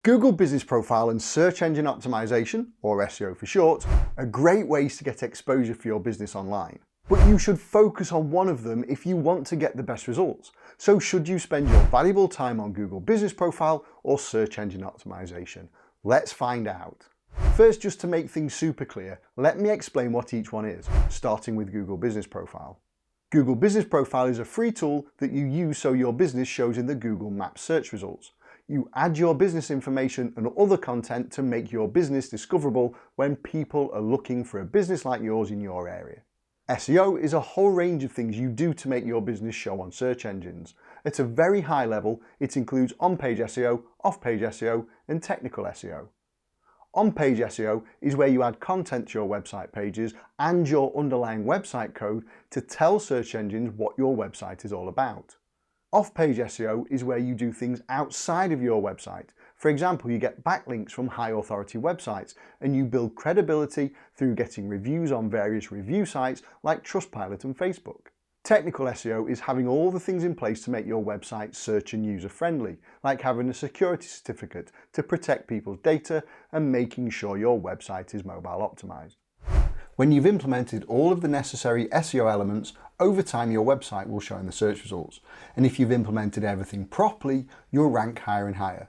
Google Business Profile and Search Engine Optimization, or SEO for short, are great ways to get exposure for your business online. But you should focus on one of them if you want to get the best results. So should you spend your valuable time on Google Business Profile or Search Engine Optimization? Let's find out. First, just to make things super clear, let me explain what each one is, starting with Google Business Profile. Google Business Profile is a free tool that you use so your business shows in the Google Maps search results. You add your business information and other content to make your business discoverable when people are looking for a business like yours in your area. SEO is a whole range of things you do to make your business show on search engines. At a very high level, it includes on-page SEO, off-page SEO, and technical SEO. On-page SEO is where you add content to your website pages and your underlying website code to tell search engines what your website is all about. Off-page SEO is where you do things outside of your website. For example, you get backlinks from high authority websites and you build credibility through getting reviews on various review sites like Trustpilot and Facebook. Technical SEO is having all the things in place to make your website search and user friendly, like having a security certificate to protect people's data and making sure your website is mobile optimized. When you've implemented all of the necessary SEO elements, over time your website will show in the search results. And if you've implemented everything properly, you'll rank higher and higher.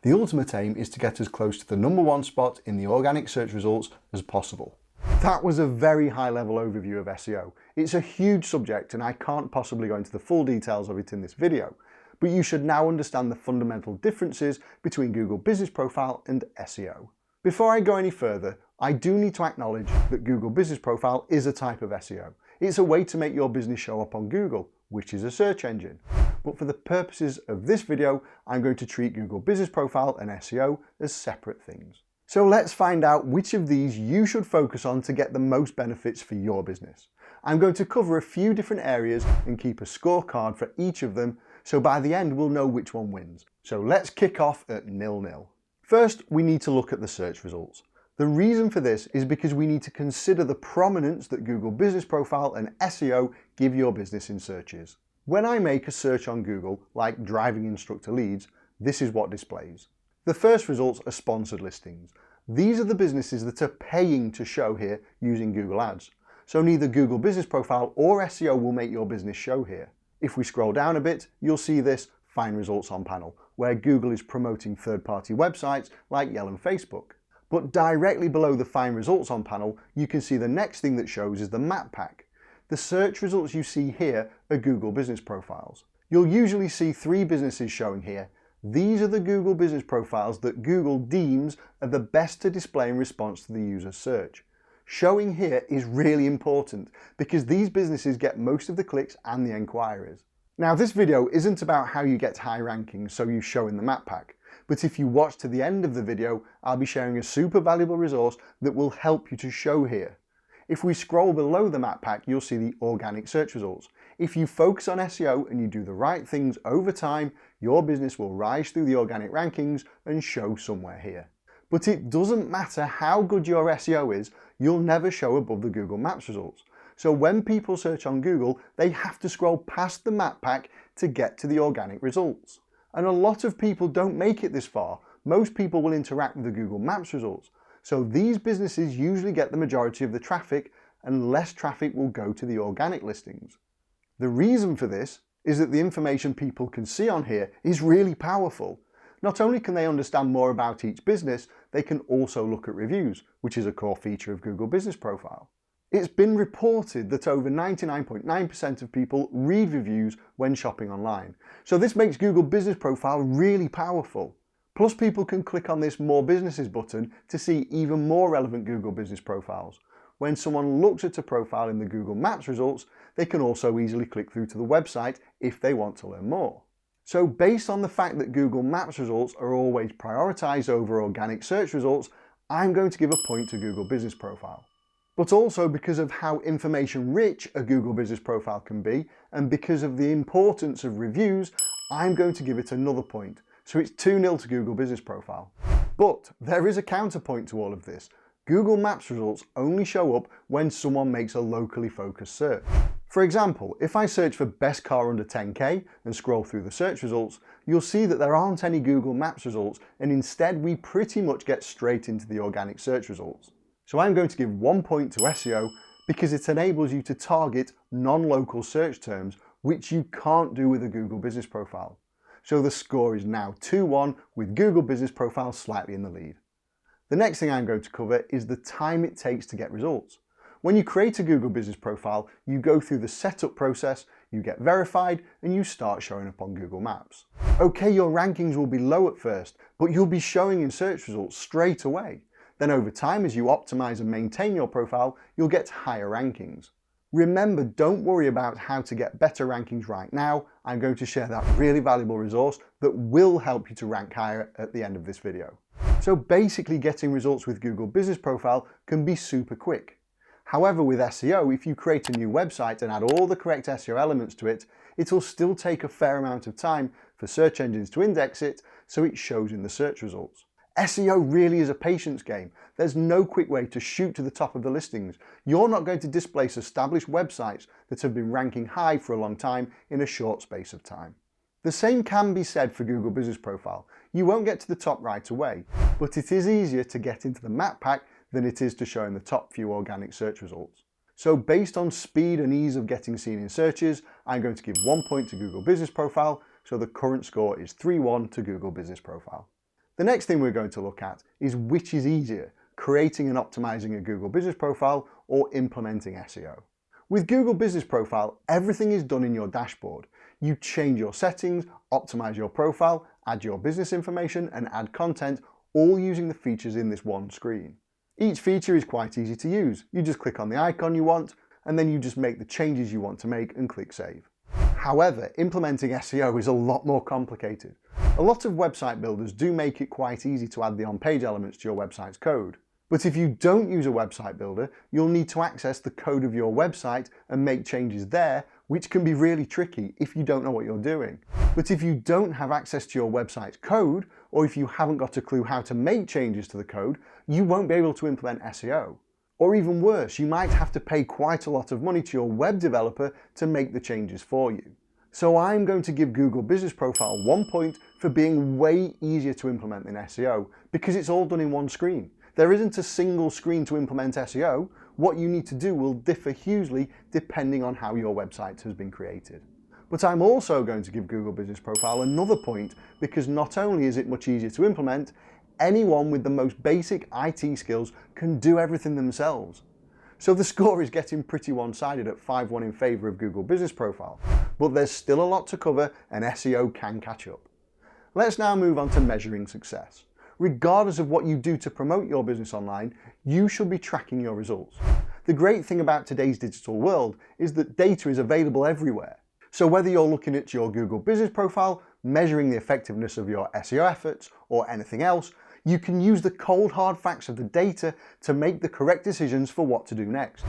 The ultimate aim is to get as close to the #1 spot in the organic search results as possible. That was a very high level overview of SEO. It's a huge subject and I can't possibly go into the full details of it in this video, but you should now understand the fundamental differences between Google Business Profile and SEO. Before I go any further, I do need to acknowledge that Google Business Profile is a type of SEO. It's a way to make your business show up on Google, which is a search engine. But for the purposes of this video, I'm going to treat Google Business Profile and SEO as separate things. So let's find out which of these you should focus on to get the most benefits for your business. I'm going to cover a few different areas and keep a scorecard for each of them, so by the end we'll know which one wins. So let's kick off at 0-0. First, we need to look at the search results. The reason for this is because we need to consider the prominence that Google Business Profile and SEO give your business in searches. When I make a search on Google, like driving instructor leads, this is what displays. The first results are sponsored listings. These are the businesses that are paying to show here using Google Ads. So neither Google Business Profile or SEO will make your business show here. If we scroll down a bit, you'll see this Find Results on panel, where Google is promoting third-party websites like Yelp and Facebook. But directly below the Find Results on panel, you can see the next thing that shows is the map pack. The search results you see here are Google Business Profiles. You'll usually see 3 businesses showing here. These are the Google Business Profiles that Google deems are the best to display in response to the user's search. Showing here is really important because these businesses get most of the clicks and the enquiries. Now, this video isn't about how you get high rankings so you show in the map pack, but if you watch to the end of the video, I'll be sharing a super valuable resource that will help you to show here. If we scroll below the map pack, you'll see the organic search results. If you focus on SEO and you do the right things over time, your business will rise through the organic rankings and show somewhere here. But it doesn't matter how good your SEO is, you'll never show above the Google Maps results. So when people search on Google, they have to scroll past the map pack to get to the organic results. And a lot of people don't make it this far. Most people will interact with the Google Maps results. So these businesses usually get the majority of the traffic and less traffic will go to the organic listings. The reason for this is that the information people can see on here is really powerful. Not only can they understand more about each business, they can also look at reviews, which is a core feature of Google Business Profile. It's been reported that over 99.9% of people read reviews when shopping online. So this makes Google Business Profile really powerful. Plus people can click on this More Businesses button to see even more relevant Google Business Profiles. When someone looks at a profile in the Google Maps results, they can also easily click through to the website if they want to learn more. So based on the fact that Google Maps results are always prioritized over organic search results, I'm going to give a point to Google Business Profile. But also because of how information rich a Google Business Profile can be, and because of the importance of reviews, I'm going to give it another point. So it's 2-0 to Google Business Profile. But there is a counterpoint to all of this. Google Maps results only show up when someone makes a locally focused search. For example, if I search for best car under 10K and scroll through the search results, you'll see that there aren't any Google Maps results, and instead we pretty much get straight into the organic search results. So I'm going to give 1 point to SEO because it enables you to target non-local search terms, which you can't do with a Google Business Profile. So the score is now 2-1 with Google Business Profile slightly in the lead. The next thing I'm going to cover is the time it takes to get results. When you create a Google Business Profile, you go through the setup process, you get verified, and you start showing up on Google Maps. Okay, your rankings will be low at first, but you'll be showing in search results straight away. Then over time, as you optimize and maintain your profile, you'll get higher rankings. Remember, don't worry about how to get better rankings right now. I'm going to share that really valuable resource that will help you to rank higher at the end of this video. So basically, getting results with Google Business Profile can be super quick. However, with SEO, if you create a new website and add all the correct SEO elements to it, it'll still take a fair amount of time for search engines to index it so it shows in the search results. SEO really is a patience game. There's no quick way to shoot to the top of the listings. You're not going to displace established websites that have been ranking high for a long time in a short space of time. The same can be said for Google Business Profile. You won't get to the top right away, but it is easier to get into the map pack than it is to show in the top few organic search results. So based on speed and ease of getting seen in searches, I'm going to give 1 point to Google Business Profile, so the current score is 3-1 to Google Business Profile. The next thing we're going to look at is which is easier, creating and optimizing a Google Business Profile or implementing SEO. With Google Business Profile, everything is done in your dashboard. You change your settings, optimize your profile, add your business information, and add content, all using the features in this one screen. Each feature is quite easy to use. You just click on the icon you want, and then you just make the changes you want to make and click Save. However, implementing SEO is a lot more complicated. A lot of website builders do make it quite easy to add the on-page elements to your website's code. But if you don't use a website builder, you'll need to access the code of your website and make changes there, which can be really tricky if you don't know what you're doing. But if you don't have access to your website's code, or if you haven't got a clue how to make changes to the code, you won't be able to implement SEO. Or even worse, you might have to pay quite a lot of money to your web developer to make the changes for you. So I'm going to give Google Business Profile 1 point for being way easier to implement than SEO, because it's all done in one screen. There isn't a single screen to implement SEO. What you need to do will differ hugely depending on how your website has been created. But I'm also going to give Google Business Profile another point because not only is it much easier to implement, anyone with the most basic IT skills can do everything themselves. So the score is getting pretty one-sided at 5-1 in favour of Google Business Profile, but there's still a lot to cover and SEO can catch up. Let's now move on to measuring success. Regardless of what you do to promote your business online, you should be tracking your results. The great thing about today's digital world is that data is available everywhere. So whether you're looking at your Google Business Profile, measuring the effectiveness of your SEO efforts, or anything else, you can use the cold hard facts of the data to make the correct decisions for what to do next.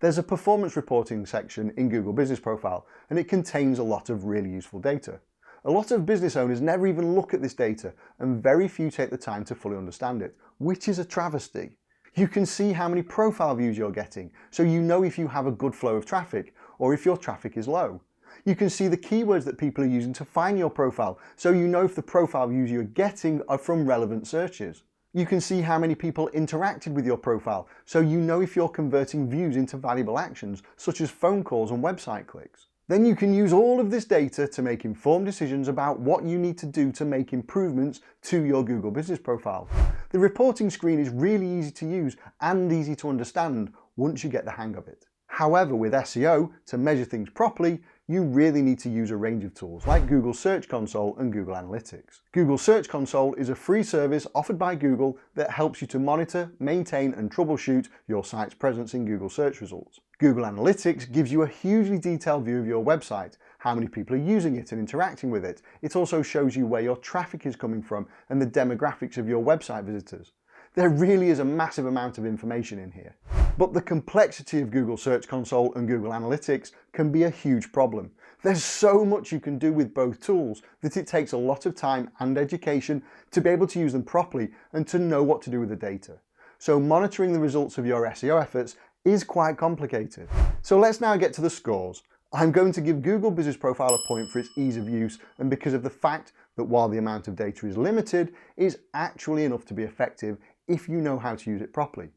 There's a performance reporting section in Google Business Profile, and it contains a lot of really useful data. A lot of business owners never even look at this data, and very few take the time to fully understand it, which is a travesty. You can see how many profile views you're getting, so you know if you have a good flow of traffic, or if your traffic is low. You can see the keywords that people are using to find your profile, so you know if the profile views you're getting are from relevant searches. You can see how many people interacted with your profile, so you know if you're converting views into valuable actions, such as phone calls and website clicks. Then you can use all of this data to make informed decisions about what you need to do to make improvements to your Google Business Profile. The reporting screen is really easy to use and easy to understand once you get the hang of it. However, with SEO, to measure things properly, you really need to use a range of tools like Google Search Console and Google Analytics. Google Search Console is a free service offered by Google that helps you to monitor, maintain and troubleshoot your site's presence in Google search results. Google Analytics gives you a hugely detailed view of your website, how many people are using it and interacting with it. It also shows you where your traffic is coming from and the demographics of your website visitors. There really is a massive amount of information in here. But the complexity of Google Search Console and Google Analytics can be a huge problem. There's so much you can do with both tools that it takes a lot of time and education to be able to use them properly and to know what to do with the data. So monitoring the results of your SEO efforts is quite complicated. So let's now get to the scores. I'm going to give Google Business Profile a point for its ease of use and because of the fact that while the amount of data is limited, is actually enough to be effective if you know how to use it properly.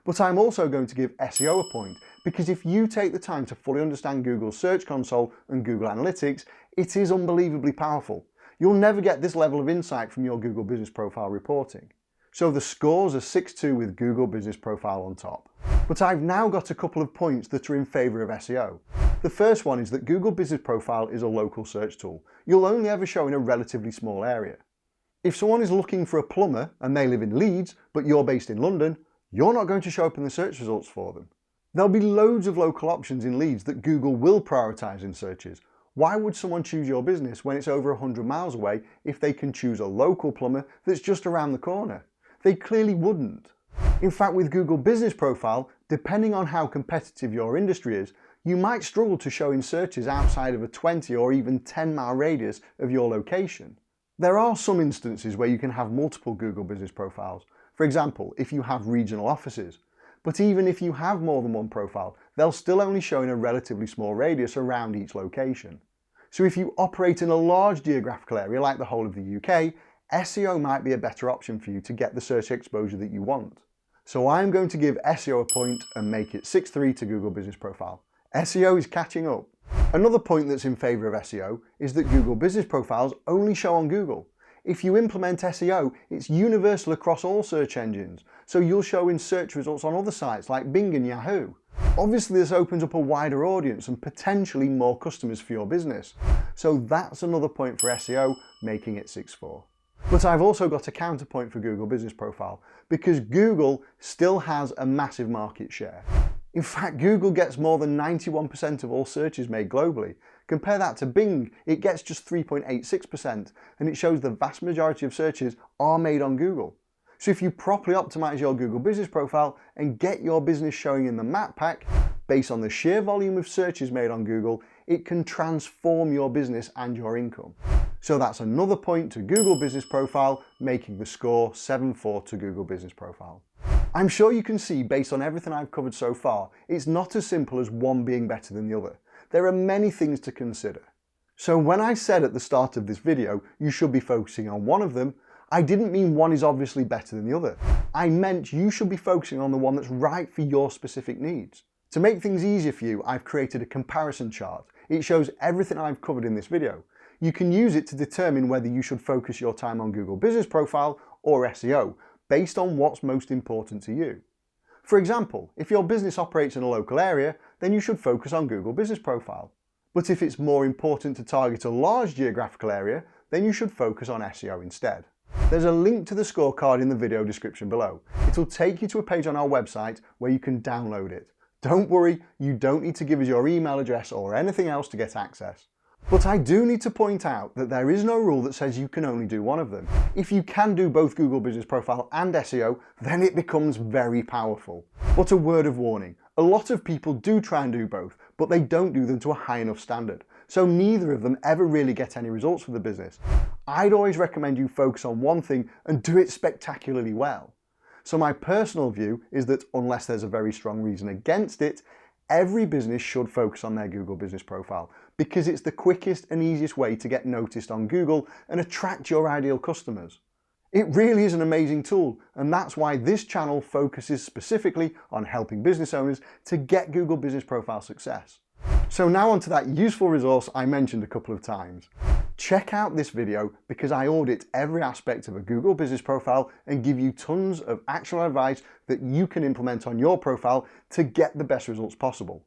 But I'm also going to give SEO a point, because if you take the time to fully understand Google's Search Console and Google Analytics, it is unbelievably powerful. You'll never get this level of insight from your Google Business Profile reporting. So the scores are 6-2 with Google Business Profile on top. But I've now got a couple of points that are in favour of SEO. The first one is that Google Business Profile is a local search tool. You'll only ever show in a relatively small area. If someone is looking for a plumber and they live in Leeds, but you're based in London, you're not going to show up in the search results for them. There'll be loads of local options in Leeds that Google will prioritise in searches. Why would someone choose your business when it's over 100 miles away if they can choose a local plumber that's just around the corner? They clearly wouldn't. In fact, with Google Business Profile, depending on how competitive your industry is, you might struggle to show in searches outside of a 20 or even 10-mile radius of your location. There are some instances where you can have multiple Google Business Profiles. For example, if you have regional offices. But even if you have more than one profile, they'll still only show in a relatively small radius around each location. So if you operate in a large geographical area like the whole of the UK, SEO might be a better option for you to get the search exposure that you want. So I'm going to give SEO a point and make it 6-3 to Google Business Profile. SEO is catching up. Another point that's in favour of SEO is that Google Business Profiles only show on Google. If you implement SEO, it's universal across all search engines, so you'll show in search results on other sites like Bing and Yahoo. Obviously, this opens up a wider audience and potentially more customers for your business. So that's another point for SEO, making it 6-4. But I've also got a counterpoint for Google Business Profile, because Google still has a massive market share. In fact, Google gets more than 91% of all searches made globally. Compare that to Bing, it gets just 3.86%, and it shows the vast majority of searches are made on Google. So if you properly optimize your Google Business Profile and get your business showing in the map pack, based on the sheer volume of searches made on Google, it can transform your business and your income. So that's another point to Google Business Profile, making the score 7-4 to Google Business Profile. I'm sure you can see, based on everything I've covered so far, it's not as simple as one being better than the other. There are many things to consider. So when I said at the start of this video you should be focusing on one of them, I didn't mean one is obviously better than the other. I meant you should be focusing on the one that's right for your specific needs. To make things easier for you, I've created a comparison chart. It shows everything I've covered in this video. You can use it to determine whether you should focus your time on Google Business Profile or SEO, based on what's most important to you. For example, if your business operates in a local area, then you should focus on Google Business Profile. But if it's more important to target a large geographical area, then you should focus on SEO instead. There's a link to the scorecard in the video description below. It'll take you to a page on our website where you can download it. Don't worry, you don't need to give us your email address or anything else to get access. But I do need to point out that there is no rule that says you can only do one of them. If you can do both Google Business Profile and SEO, then it becomes very powerful. But a word of warning, a lot of people do try and do both, but they don't do them to a high enough standard. So neither of them ever really get any results for the business. I'd always recommend you focus on one thing and do it spectacularly well. So my personal view is that unless there's a very strong reason against it, every business should focus on their Google Business Profile, because it's the quickest and easiest way to get noticed on Google and attract your ideal customers. It really is an amazing tool, and that's why this channel focuses specifically on helping business owners to get Google Business Profile success. So now onto that useful resource I mentioned a couple of times. Check out this video because I audit every aspect of a Google Business Profile and give you tons of actual advice that you can implement on your profile to get the best results possible.